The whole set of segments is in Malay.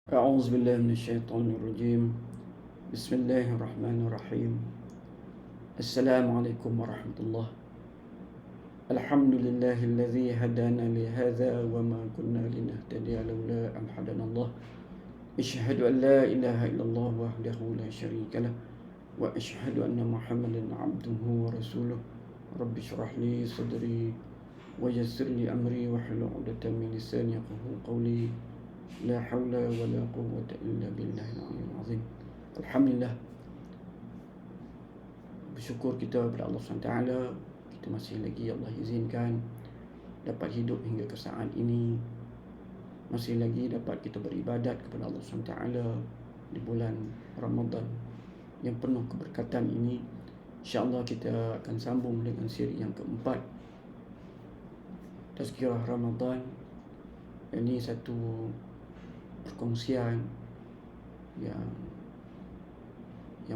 أعوذ بالله من الشيطان الرجيم. بسم الله الرحمن الرحيم. السلام عليكم ورحمة الله. الحمد لله الذي هدانا لهذا وما كنا لنهتدي لولا أن هدانا الله. أشهد أن لا إله إلا الله وحده لا شريك له وأشهد أن محمدا عبده ورسوله. رب اشرح لي صدري ويسر لي أمري واحلل عقدة من لساني يفقهوا قولي. La haula wa la quwwata illa billahi al-'aliyyil 'azim. Alhamdulillah, bersyukur kita kepada Allah SWT. Kita masih lagi Allah izinkan dapat hidup hingga ke saat ini. Masih lagi dapat kita beribadat kepada Allah SWT di bulan Ramadan yang penuh keberkatan ini. InsyaAllah kita akan sambung dengan siri yang keempat, Tazkirah Ramadan. Ini satu perkongsian yang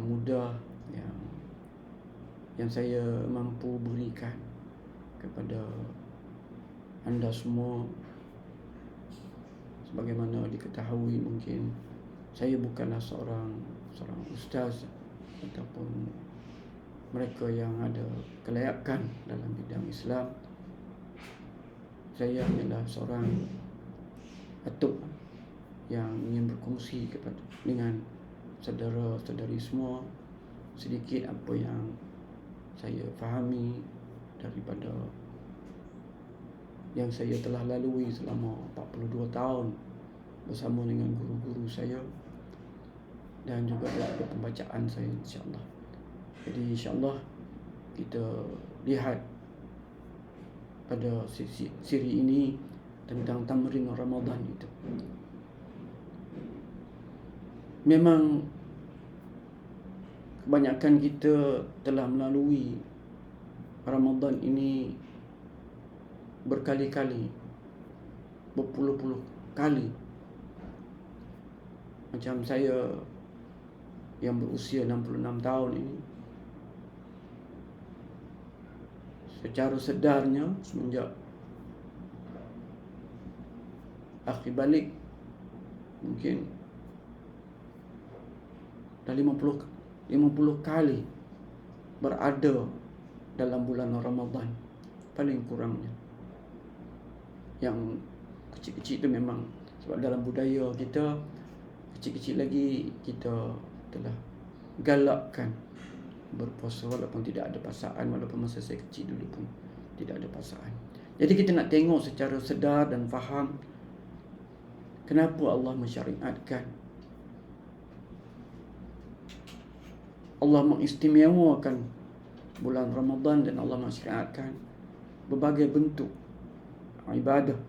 mudah, yang saya mampu berikan kepada anda semua. Sebagaimana diketahui, mungkin saya bukanlah seorang ustaz ataupun mereka yang ada kelayakan dalam bidang Islam. Saya adalah seorang atub yang ingin berkongsi dengan saudara-saudari semua sedikit apa yang saya fahami daripada yang saya telah lalui selama 42 tahun bersama dengan guru-guru saya dan juga daripada pembacaan saya, insyaAllah. Jadi insyaAllah kita lihat pada siri ini tentang tamrin Ramadan itu. Memang kebanyakan kita telah melalui Ramadan ini berkali-kali, berpuluh-puluh kali. Macam saya yang berusia 66 tahun ini, secara sedarnya semenjak akhir balik mungkin dah 50 kali berada dalam bulan Ramadan paling kurangnya. Yang kecil-kecil itu memang sebab dalam budaya kita kecil-kecil lagi kita telah galakkan berpuasa walaupun tidak ada paksaan, walaupun masa saya kecil dulu pun tidak ada paksaan. Jadi kita nak tengok secara sedar dan faham kenapa Allah mensyariatkan, Allah mengistimewakan bulan Ramadan, dan Allah mensyariatkan berbagai bentuk ibadah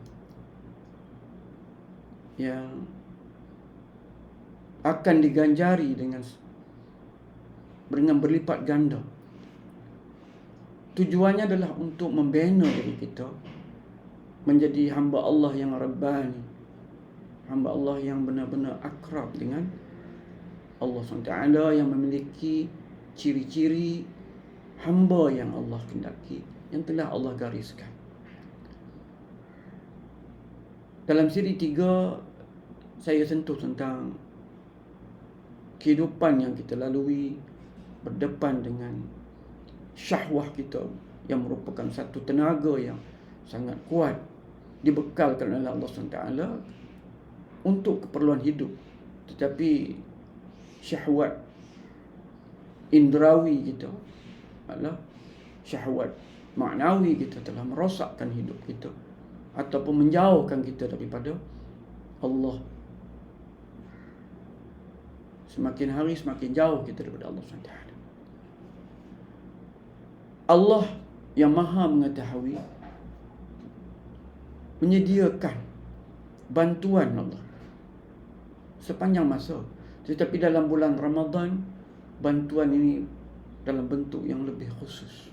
yang akan diganjari dengan berlipat ganda. Tujuannya adalah untuk membina diri kita menjadi hamba Allah yang Rabbani, hamba Allah yang benar-benar akrab dengan Allah SWT, yang memiliki ciri-ciri hamba yang Allah kendaki, yang telah Allah gariskan. Dalam siri 3 saya sentuh tentang kehidupan yang kita lalui berdepan dengan syahwah kita yang merupakan satu tenaga yang sangat kuat dibekalkan oleh Allah SWT untuk keperluan hidup. Tetapi syahwat indrawi kita adalah syahwat maknawi kita telah merosakkan hidup kita ataupun menjauhkan kita daripada Allah. Semakin hari semakin jauh kita daripada Allah SWT. Allah yang maha mengetahui menyediakan bantuan Allah sepanjang masa. Tetapi dalam bulan Ramadan, bantuan ini dalam bentuk yang lebih khusus.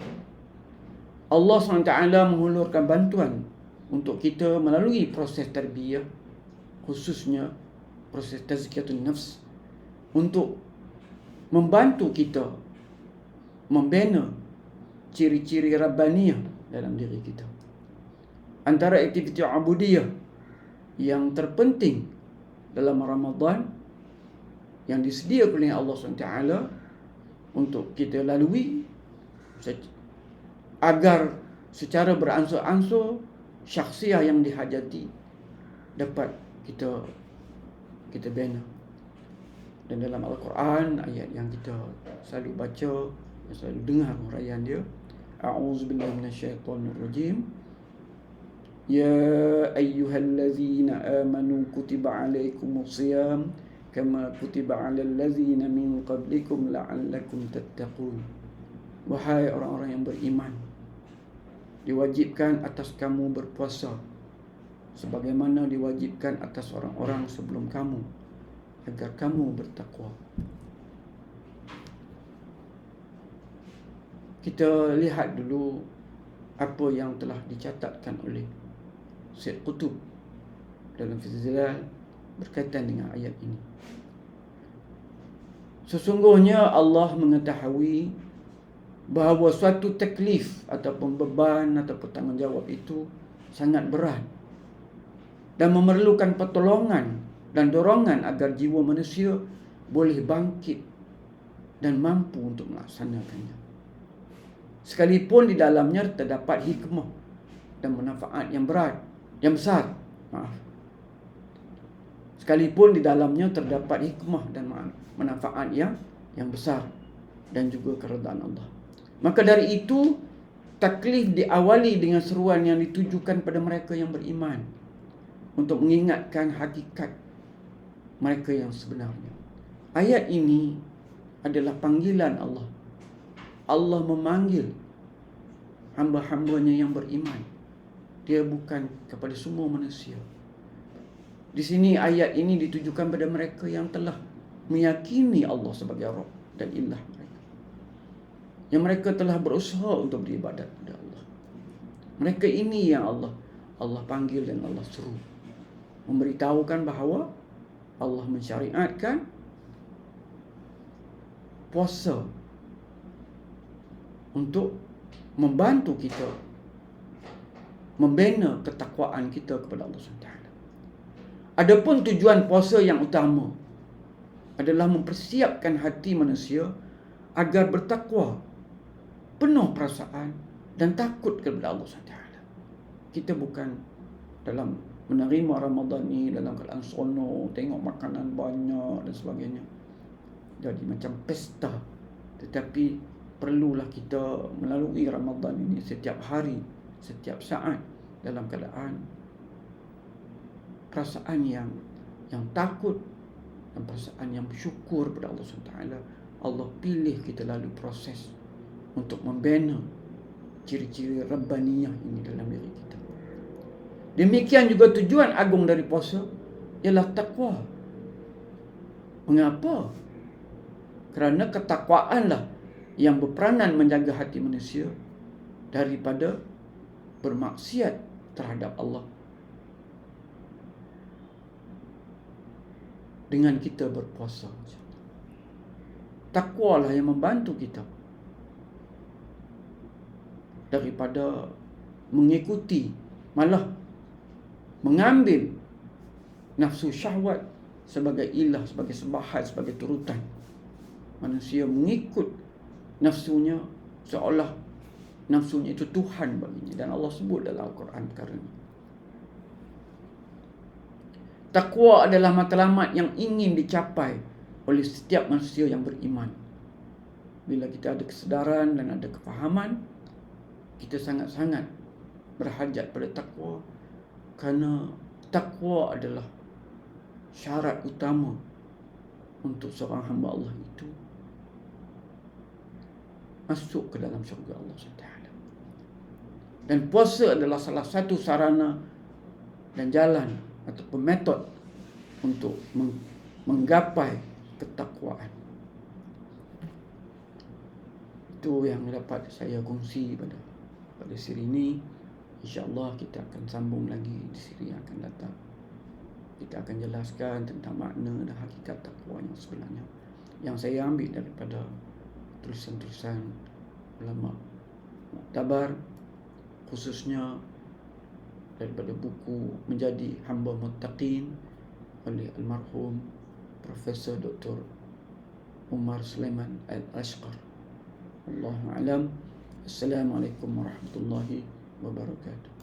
Allah SWT menghulurkan bantuan untuk kita melalui proses tarbiyah, khususnya proses tazkiyatun nafs, untuk membantu kita membina ciri-ciri Rabbaniyah dalam diri kita. Antara aktiviti ubudiyah yang terpenting dalam Ramadan yang disediakan oleh Allah SWT untuk kita lalui agar secara beransur-ansur syakhsiah yang dihajati dapat kita bina. Dan dalam Al-Quran, ayat yang kita selalu baca, yang selalu dengar huraian dia, a'udzubillahi minasyaitonirrajim, ya ayyuhallazina amanu kutiba alaikumusiyam kama kutiba alal ladzina min qablikum la'allakum tattaqun. Wahai orang-orang yang beriman, diwajibkan atas kamu berpuasa sebagaimana diwajibkan atas orang-orang sebelum kamu, agar kamu bertakwa. Kita lihat dulu apa yang telah dicatatkan oleh Syed Qutb dalam Fizilal berkaitan dengan ayat ini. Sesungguhnya Allah mengetahui bahawa suatu taklif ataupun beban ataupun tanggungjawab itu sangat berat dan memerlukan pertolongan dan dorongan agar jiwa manusia boleh bangkit dan mampu untuk melaksanakannya. Sekalipun di dalamnya terdapat hikmah dan manfaat yang besar. Sekalipun di dalamnya terdapat hikmah dan manfaat yang besar dan juga keredaan Allah. Maka dari itu, taklif diawali dengan seruan yang ditujukan pada mereka yang beriman untuk mengingatkan hakikat mereka yang sebenarnya. Ayat ini adalah panggilan Allah. Allah memanggil hamba-hambanya yang beriman. Dia bukan kepada semua manusia. Di sini ayat ini ditujukan pada mereka yang telah meyakini Allah sebagai Rabb dan Ilah mereka. Yang mereka telah berusaha untuk beribadat kepada Allah. Mereka ini yang Allah panggil dan Allah seru. Memberitahukan bahawa Allah mensyariatkan puasa untuk membantu kita membina ketakwaan kita kepada Allah SWT. Adapun tujuan puasa yang utama adalah mempersiapkan hati manusia agar bertakwa, penuh perasaan dan takut kepada Allah SWT. Kita bukan dalam menerima Ramadan ni dalam keadaan sono, tengok makanan banyak dan sebagainya, jadi macam pesta. Tetapi perlulah kita melalui Ramadan ini setiap hari, setiap saat dalam keadaan perasaan yang takut dan perasaan yang bersyukur kepada Allah SWT. Allah pilih kita lalui proses untuk membina ciri-ciri Rabbaniyah ini dalam diri kita. Demikian juga tujuan agung dari puasa ialah takwa. Mengapa? Kerana ketakwaanlah yang berperanan menjaga hati manusia daripada bermaksiat terhadap Allah dengan kita berpuasa. Takwalah yang membantu kita daripada mengikuti, malah mengambil nafsu syahwat sebagai ilah, sebagai sembahan, sebagai turutan. Manusia mengikut nafsunya seolah nafsunya itu Tuhan baginya, dan Allah sebut dalam Al-Quran perkara ini. Takwa adalah matlamat yang ingin dicapai oleh setiap manusia yang beriman. Bila kita ada kesedaran dan ada kefahaman, kita sangat-sangat berhajat pada takwa, kerana takwa adalah syarat utama untuk seorang hamba Allah itu masuk ke dalam syurga Allah SWT. Dan puasa adalah salah satu sarana dan jalan ataupun metod untuk menggapai ketakwaan. Itu yang dapat saya kongsi pada siri ini. InsyaAllah kita akan sambung lagi di siri yang akan datang. Kita akan jelaskan tentang makna dan hakikat takwa yang sebenarnya, yang saya ambil daripada tulisan-tulisan ulama muktabar, khususnya daripada buku Menjadi Hamba Muttaqin oleh almarhum Profesor Dr. Umar Sulaiman Al-Ashqar. Wallahu alam. Assalamualaikum warahmatullahi wabarakatuh.